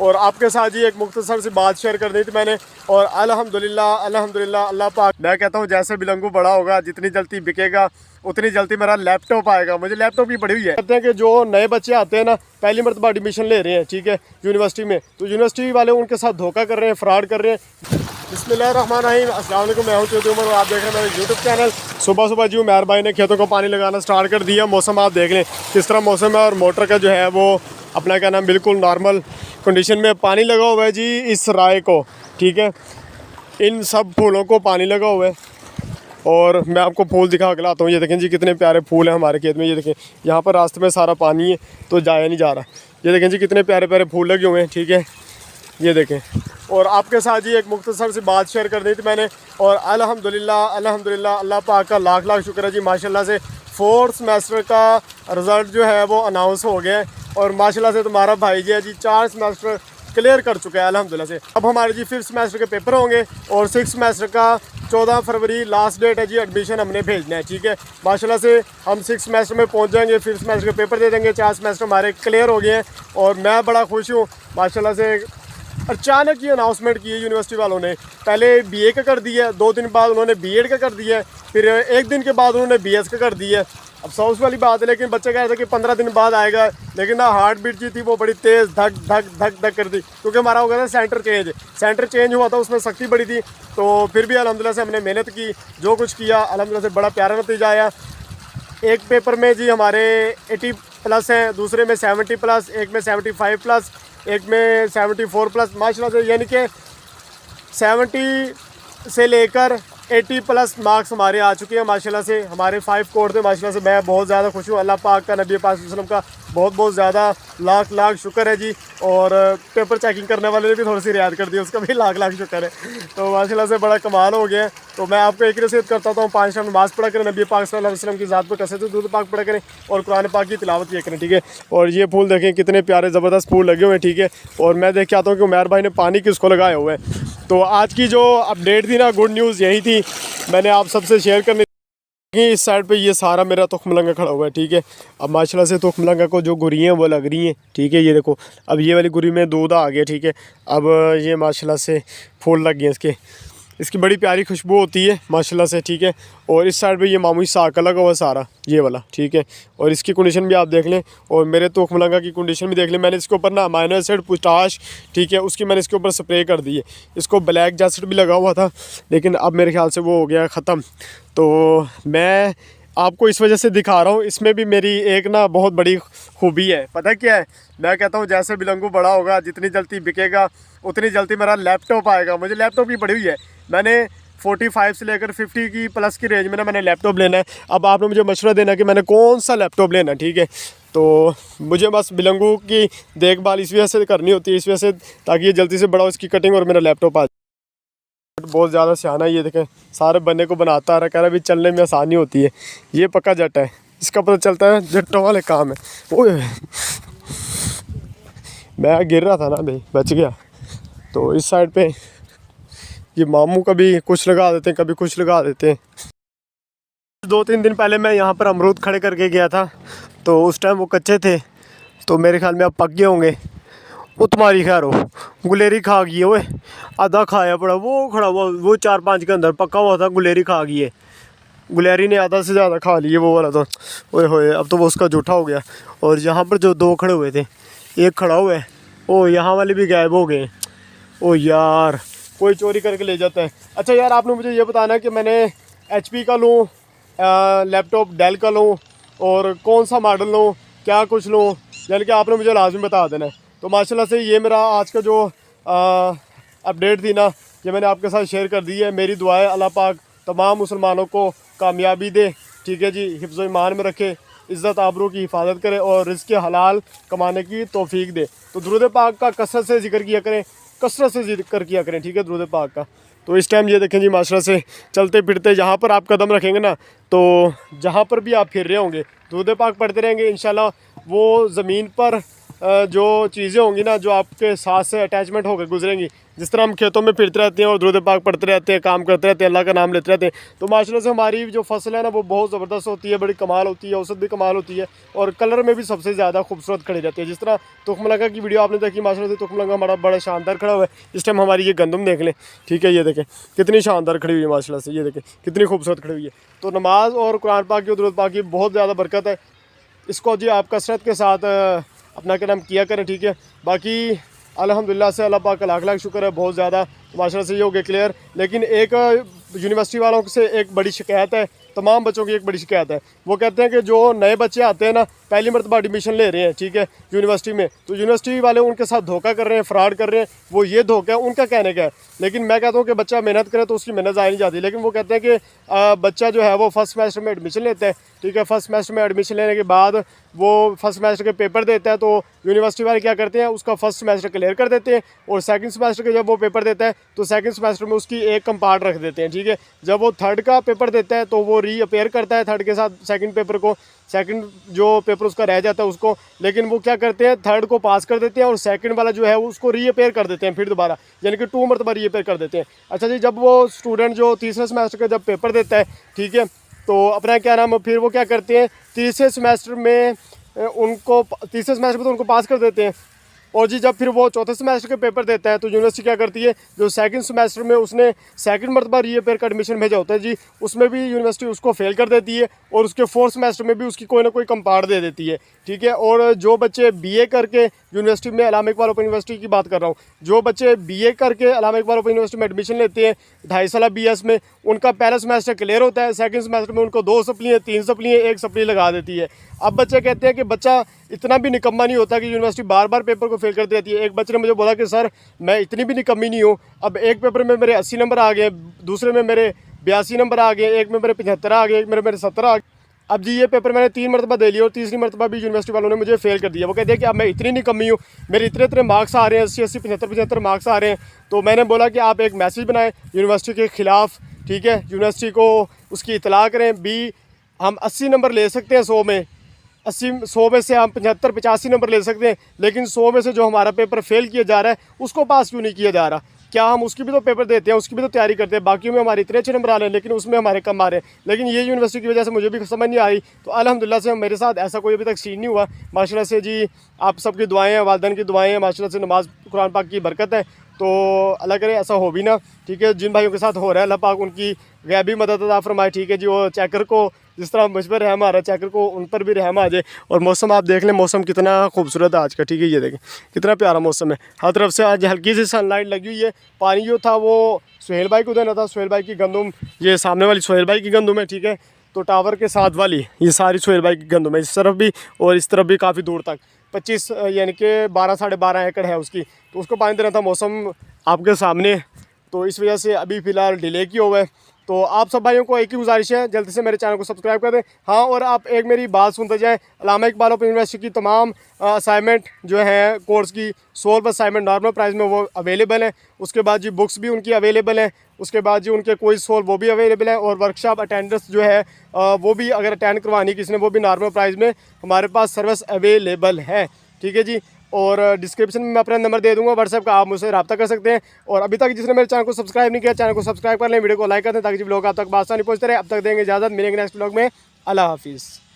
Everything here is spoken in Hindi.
और आपके साथ ही एक मुख्तसर सी बात शेयर कर दी थी मैंने। और अल्हम्दुलिल्लाह अल्हम्दुलिल्लाह अल्लाह पाक, मैं कहता हूँ जैसे बिलंगू बड़ा होगा, जितनी जल्दी बिकेगा उतनी जल्दी मेरा लैपटॉप आएगा। मुझे लैपटॉप की बड़ी हुई है। कहते हैं कि जो नए बच्चे आते हैं ना, पहली मरतबा एडमिशन ले रहे हैं, ठीक है, यूनिवर्सिटी में, तो यूनिवर्सिटी वाले उनके साथ धोखा कर रहे हैं, फ्रॉड कर रहे हैं। बिस्मिल्लाहिर्रहमानिर्रहीम, अस्सलाम वालेकुम, मैं हूं चौधरी उमर और आप देख रहे हैं मेरा यूट्यूब चैनल। सुबह सुबह जी उमर भाई ने खेतों को पानी लगाना स्टार्ट कर दिया। मौसम आप देख लें किस तरह मौसम है, और मोटर का जो है वो अपना क्या नाम बिल्कुल नॉर्मल कंडीशन में पानी लगा हुआ है जी। इस राय को, ठीक है, इन सब फूलों को पानी लगा हुआ है। और मैं आपको फूल दिखा के लाता हूँ। ये देखें जी कितने प्यारे फूल हैं हमारे खेत में। ये देखें यहाँ पर रास्ते में सारा पानी है तो जाया नहीं जा रहा। ये देखें जी कितने प्यारे प्यारे फूल लगे हुए हैं, ठीक है, ये देखें। और आपके साथ ही एक मुख्तसर सी बात शेयर कर दी थी मैंने। और अल्हम्दुलिल्लाह अल्हम्दुलिल्लाह अल्लाह पाक का लाख लाख शुक्र है जी। माशाल्लाह से 4th सेमेस्टर का रिज़ल्ट जो है वो अनाउंस हो गया है। और माशाल्लाह से तुम्हारा भाई जी है जी 4 सेमेस्टर क्लियर कर चुका है अल्हम्दुलिल्लाह से। अब हमारे जी 5th सेमेस्टर के पेपर होंगे और 6th सेमेस्टर का 14 फरवरी लास्ट डेट है जी। एडमिशन हमने भेजना है, ठीक है। माशाल्लाह से हम 6th सेमेस्टर में पहुंच जाएंगे, 5th सेमेस्टर के पेपर दे देंगे, 4 सेमेस्टर हमारे क्लियर हो गए हैं। और मैं बड़ा खुश हूँ माशाल्लाह से। अचानक ये अनाउंसमेंट की है यूनिवर्सिटी वालों ने। पहले बीए का कर दिया, 2 दिन बाद उन्होंने बीएड का कर दिया, फिर 1 दिन के बाद उन्होंने बीएस का कर दिया। अब अफसोस वाली बात है, लेकिन बच्चे कह रहे थे कि 15 दिन बाद आएगा, लेकिन ना हार्ट बीट जी थी वो बड़ी तेज़ धक धक धक धक कर दी, क्योंकि हमारा हो गया था सेंटर चेंज हुआ था, उसमें सख्ती बड़ी थी। तो फिर भी अल्हम्दुलिल्लाह से हमने मेहनत की, जो कुछ किया अल्हम्दुलिल्लाह से बड़ा प्यारा नतीजा आया। एक पेपर में जी हमारे 80+ हैं, दूसरे में 70+, एक में 75+, एक में 74+। माशाल्लाह से यानी कि 70 से लेकर 80+ मार्क्स हमारे आ चुके हैं माशाल्लाह से। हमारे 5 कोर थे माशाल्लाह से। मैं बहुत ज़्यादा खुश हूँ। अल्लाह पाक का, नबी पाक सल्लल्लाहु अलैहि वसल्लम का बहुत बहुत ज़्यादा लाख लाख शुक्र है जी। और पेपर चेकिंग करने वाले ने भी थोड़ी सी रियायत कर दी, उसका भी लाख लाख शुक्र है। तो माशाल्लाह से बड़ा कमाल हो गया है। तो मैं आपको एक नसीहत करता हूँ, 5 टाइम नमाज़ पढ़ा करें, नबी पाक सल्लल्लाहु अलैहि वसल्लम की ज़ात पर कसरत दूध पाक पढ़ा करें, और कुरान पाक की तिलावत किया करें, ठीक है। और ये फूल देखें कितने प्यारे ज़बरदस्त फूल लगे हुए हैं, ठीक है। और मैं देख के आता हूँ कि उमर भाई ने पानी किसको लगाया हुआ है। तो आज की जो अपडेट थी ना, गुड न्यूज़ यही थी, मैंने आप सबसे शेयर करनी। इस साइड पे ये सारा मेरा तुखमलंगा खड़ा हुआ है, ठीक है। अब माशाल्लाह से तुखमलंगा को जो गुरी हैं वो लग रही हैं, ठीक है। ये देखो अब ये वाली गुरी में दूध आ गया, ठीक है। अब ये माशाल्लाह से फूल लग गए इसकी बड़ी प्यारी खुशबू होती है माशाल्लाह से, ठीक है। और इस साइड पे ये मामूली साग का लगा हुआ सारा ये वाला, ठीक है। और इसकी कंडीशन भी आप देख लें, और मेरे तुखमलंगा की कंडीशन भी देख लें। मैंने इसके ऊपर ना अमाइनो एसिड पोटाश, ठीक है, उसकी मैंने इसके ऊपर स्प्रे कर दी है। इसको ब्लैक जैसेट भी लगा हुआ था, लेकिन अब मेरे ख्याल से वो हो गया ख़त्म। तो मैं आपको इस वजह से दिखा रहा हूँ। इसमें भी मेरी एक ना बहुत बड़ी खूबी है, पता क्या है, मैं कहता हूँ जैसे बिलंगू बड़ा होगा, जितनी जल्दी बिकेगा उतनी जल्दी मेरा लैपटॉप आएगा। मुझे लैपटॉप की बड़ी हुई है। मैंने 45 से लेकर 50 की प्लस की रेंज में ना मैंने लैपटॉप लेना है। अब आपने मुझे मशवरा देना कि मैंने कौन सा लैपटॉप लेना, ठीक है। तो मुझे बस बिलंगू की देखभाल इस वजह से करनी होती है, इस वजह से, ताकि ये जल्दी से बड़ा हो, इसकी कटिंग और मेरा लैपटॉप आ जाए। बहुत ज़्यादा सियाना है, ये देखें सारे बनने को बनाता रहा, कह रहा अभी चलने में आसानी होती है। ये पक्का जट है, इसका पता चलता है जट्टों वाले काम है। ओए मैं गिर रहा था ना भाई, बच गया। तो इस साइड पे ये मामू कभी कुछ लगा देते हैं, कभी कुछ लगा देते हैं। 2-3 दिन पहले मैं यहाँ पर अमरूद खड़े करके गया था, तो उस टाइम वो कच्चे थे, तो मेरे ख्याल में अब पक गए होंगे। वो तुम्हारी खैर हो, गुलेरी खा गई है। वो आधा खाया पड़ा, वो खड़ा हुआ, वो 4-5 के अंदर पका हुआ था, गुलेरी खा गई है। गुलेरी ने आधा से ज़्यादा खा लिए वो वाला तो। ओए होए, अब तो वो उसका जूठा हो गया। और यहाँ पर जो 2 खड़े हुए थे, एक खड़ा हुआ है, ओ यहाँ वाले भी गायब हो गए। ओ यार, कोई चोरी करके ले जाता है। अच्छा यार, आपने मुझे ये बताना है कि मैंने HP का लूँ, लैपटॉप डेल का लूँ, और कौन सा मॉडल लूँ, क्या कुछ लूँ, यानी कि आपने मुझे लाजमी बता देना है। तो माशाल्लाह से ये मेरा आज का जो अपडेट थी ना, ये मैंने आपके साथ शेयर कर दी है। मेरी दुआ है अल्लाह पाक तमाम मुसलमानों को कामयाबी दे, ठीक है जी, हिफ्ज़ ईमान में रखे, इज़्ज़त आबरू की हिफाजत करे, और रिज़्क़ हलाल कमाने की तौफीक दे। तो दुरूद पाक का कसरत से जिक्र किया करें, कसरत से जिक्र किया करें, ठीक है, दुरूद पाक का। तो इस टाइम ये देखें जी माशाल्लाह से चलते फिरते जहाँ पर आप कदम रखेंगे ना, तो जहाँ पर भी आप फिर रहे होंगे दुरूद पाक पढ़ते रहेंगे, इंशाल्लाह वो ज़मीन पर जो चीज़ें होंगी ना, जो आपके साथ से अटैचमेंट होकर गुजरेंगी, जिस तरह हम खेतों में फिरते रहते हैं और दुरूद पाक पढ़ते रहते हैं, काम करते रहते हैं, अल्लाह का नाम लेते रहते हैं, तो माशाल्लाह से हमारी जो फसल है ना वो बहुत ज़बरदस्त होती है, बड़ी कमाल होती है, औसत भी कमाल होती है और कलर में भी सबसे ज़्यादा खूबसूरत खड़ी रहती है। जिस तरह तुखमलंगा की वीडियो आपने देखी, माशाल्लाह से तुखमलंगा हमारा बड़ा शानदार खड़ा हुआ है। इस टाइम हमारी ये गंदम देख लें, ठीक है, ये देखें कितनी शानदार खड़ी हुई है माशाल्लाह से, ये देखें कितनी खूबसूरत खड़ी हुई है। तो नमाज और कुरान पाक की, दुरूद पाक की बहुत ज़्यादा बरकत है। इसको जी आप कसरत के साथ अपना क्या नाम किया करें, ठीक है। बाकी अल्हम्दुलिल्लाह से अल्लाह पाक का लाख लाख शुक्र है, बहुत ज़्यादा माशाल्लाह से ये हो गया क्लियर। लेकिन एक यूनिवर्सिटी वालों से एक बड़ी शिकायत है, तमाम बच्चों की एक बड़ी शिकायत है। वो कहते हैं कि जो नए बच्चे आते हैं ना, पहली मरतबा एडमिशन ले रहे हैं, ठीक है, यूनिवर्सिटी में, तो यूनिवर्सिटी वाले उनके साथ धोखा कर रहे हैं, फ्रॉड कर रहे हैं। वो ये धोखा है उनका कहने का है, लेकिन मैं कहता हूँ कि बच्चा मेहनत करे तो उसकी मेहनत ज़ाया नहीं जाती। लेकिन वो कहते हैं कि बच्चा जो है वो फर्स्ट सेमेस्टर में एडमिशन लेता है, ठीक है, फर्स्ट सेमेस्टर में एडमिशन लेने के बाद वो फर्स्ट सेमेस्टर के पेपर देता है, तो यूनिवर्सिटी वाले क्या करते हैं, उसका फर्स्ट सेमेस्टर क्लियर कर देते हैं और सेकंड सेमेस्टर के जब वो पेपर देता है तो सेकंड सेमेस्टर में उसकी एक कंपार्ट रख देते हैं, ठीक है। जब वो थर्ड का पेपर देता है तो वो रीअपेयर करता है थर्ड के साथ सेकंड पेपर को, सेकंड जो पेपर उसका रह जाता है उसको, लेकिन वो क्या करते हैं, थर्ड को पास कर देते हैं और सेकंड वाला जो है उसको रीअपेयर कर देते हैं फिर दोबारा, यानी कि 2 मरतबा रीअपेयर कर देते हैं। अच्छा जी, जब वो स्टूडेंट जो तीसरे सेमेस्टर का जब पेपर देता है, ठीक है, तो अपना क्या नाम, फिर वो क्या करते हैं, तीसरे सेमेस्टर में तो उनको पास कर देते हैं। और जी जब फिर वो चौथे सेमेस्टर के पेपर देता है तो यूनिवर्सिटी क्या करती है, जो सेकंड सेमेस्टर में उसने सेकंड मरतबा रीअपेयर का एडमिशन भेजा होता है जी, उसमें भी यूनिवर्सिटी उसको फेल कर देती है और उसके फोर्थ सेमेस्टर में भी उसकी कोई ना कोई कंपार्ट दे देती है, ठीक है। और जो बच्चे बीए करके यूनिवर्सिटी में, अल्लामा इकबाल ओपन यूनिवर्सिटी की बात कर रहा हूँ, जो बच्चे बीए करके अल्लामा इकबाल ओपन यूनिवर्सिटी में एडमिशन लेते हैं 2.5 साल BS में, उनका पहला सेमेस्टर क्लियर होता है, सेकंड सेमेस्टर में उनको 2 सप्ली, 3 सप्ली, 1 सप्ली लगा देती है। अब बच्चे कहते हैं कि बच्चा इतना भी निकम्मा नहीं होता कि यूनिवर्सिटी बार बार पेपर को फेल करती रहती है। एक बच्चे ने मुझे बोला कि सर मैं इतनी भी निकम्मी नहीं हूँ, अब एक पेपर में मेरे 80 नंबर आ गए, दूसरे में मेरे 82 नंबर आ गए, एक में मेरे 75 आ गए, एक में मेरे 70 आ गए। अब जी ये पेपर मैंने 3 मरतबा दे लिया और तीसरी मरतबा भी यूनिवर्सिटी वालों ने मुझे फेल कर दिया। वो कहते हैं कि अब मैं इतनी निकम्मी हूँ, मेरे इतने मार्क्स आ रहे हैं, 80, 75 मार्क्स आ रहे हैं। तो मैंने बोला कि आप एक मैसेज बनाएं यूनिवर्सिटी के ख़िलाफ़, ठीक है, यूनिवर्सिटी को उसकी इतला करें। हम 80 नंबर ले सकते हैं 100 में, 100 में से हम 75-85 नंबर ले सकते हैं, लेकिन 100 में से जो हमारा पेपर फेल किया जा रहा है उसको पास क्यों नहीं किया जा रहा? क्या हम उसकी भी तो पेपर देते हैं, उसकी भी तो तैयारी करते हैं, बाकी में हमारे इतने अच्छे नंबर आ रहे हैं लेकिन उसमें हमारे कम आ रहे हैं। लेकिन ये यूनिवर्सिटी की वजह से मुझे भी समझ नहीं आई। तो अल्हम्दुलिल्लाह से मेरे साथ ऐसा कोई अभी तक सीन नहीं हुआ माशाल्लाह से जी। आप सबकी दुआएं हैं, वालिदैन की दुआएं हैं, माशाल्लाह से नमाज कुरान पाक की बरकत है। तो अल्लाह करे ऐसा हो भी ना, ठीक है। जिन भाइयों के साथ हो रहा है अल्लाह पाक उनकी गैबी मदद अता फरमाए, ठीक है जी। वो चेकर को जिस तरह मुझ पर रहम आ रहा है, चेकर को उन पर भी रहम आ जाए। और मौसम आप देख लें, मौसम कितना खूबसूरत है आज का, ठीक है, ये देखें कितना प्यारा मौसम है। हर तरफ से आज हल्की सी सनलाइट लगी हुई है। पानी जो था वो सुहेल भाई को देना था, सुहेल भाई की गंदम, ये सामने वाली सुहेल भाई की गंदम है, ठीक है। तो टावर के साथ वाली ये सारी सुहेल भाई की गंदम है, इस तरफ भी और इस तरफ भी काफ़ी दूर तक 25 यानी कि 12 साढ़े 12 एकड़ है उसकी। तो उसको पानी देना था, मौसम आपके सामने, तो इस वजह से अभी फ़िलहाल डिले किया हुआ है। तो आप सब भाइयों को एक ही गुजारिश है, जल्दी से मेरे चैनल को सब्सक्राइब कर दें। हाँ, और आप एक मेरी बात सुनते जाएँ, अल्लामा इकबाल ओपन यूनिवर्सिटी की तमाम असाइनमेंट जो है कोर्स की 100 असाइनमेंट नॉर्मल प्राइस में वो अवेलेबल है। उसके बाद जी बुक्स भी उनकी अवेलेबल है। उसके बाद जी उनके कोई सोल वो भी अवेलेबल है और वर्कशॉप अटेंडेंस जो है वो भी अगर अटेंड करवानी किसी ने, वो भी नॉर्मल प्राइस में हमारे पास सर्विस अवेलेबल है, ठीक है जी। और डिस्क्रिप्शन में मैं अपना नंबर दे दूंगा व्हाट्सएप का, आप मुझसे रब्ता कर सकते हैं। और अभी तक जिसने मेरे चैनल को सब्सक्राइब नहीं किया, चैनल को सब्सक्राइब कर लें, वीडियो को लाइक कर दें ताकि व्लॉग आप तक आसानी पहुंचते रहे। अब तक देंगे इजाज़त, मिलेंगे नेक्स्ट व्लॉग में। अल्लाह हाफिज़।